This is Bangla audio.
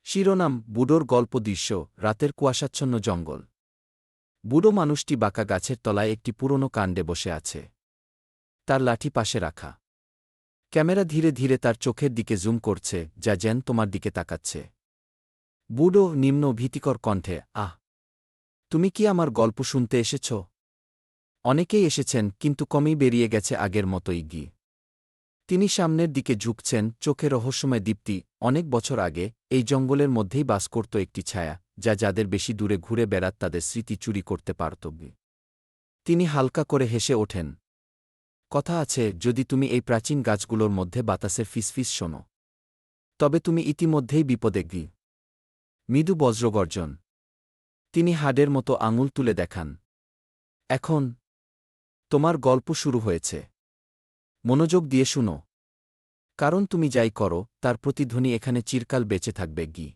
শিরোনাম বুড়োর গল্প দৃশ্য রাতের কুয়াশাচ্ছন্ন জঙ্গল। বুড়ো মানুষটি বাঁকা গাছের তলায় একটি পুরনো কাণ্ডে বসে আছে। তার লাঠি পাশে রাখা। ক্যামেরা ধীরে ধীরে তার চোখের দিকে জুম করছে, যা যেন তোমার দিকে তাকাচ্ছে। বুড়ো নিম্ন ভীতিকর কণ্ঠে, আহ, তুমি কি আমার গল্প শুনতে এসেছ? অনেকেই এসেছেন, কিন্তু কমই বেরিয়ে গেছে আগের মতোই গি। তিনি সামনের দিকে ঝুঁকছেন, চোখে রহস্যময় দীপ্তি। অনেক বছর আগে এই জঙ্গলের মধ্যেই বাস করত একটি ছায়া, যা যাদের বেশি দূরে ঘুরে বেড়াত তাদের স্মৃতি চুরি করতে পারত। তিনি হালকা করে হেসে ওঠেন। কথা আছে, যদি তুমি এই প্রাচীন গাছগুলোর মধ্যে বাতাসের ফিসফিস শোনো, তবে তুমি ইতিমধ্যেই বিপদে গি। মৃদু বজ্রগর্জন। তিনি হাড়ের মতো আঙুল তুলে দেখান। এখন তোমার গল্প শুরু হয়েছে। মনোযোগ দিয়ে শুনো, কারণ তুমি যাই করো তার প্রতিধ্বনি এখানে চিরকাল বেঁচে থাকবে গি।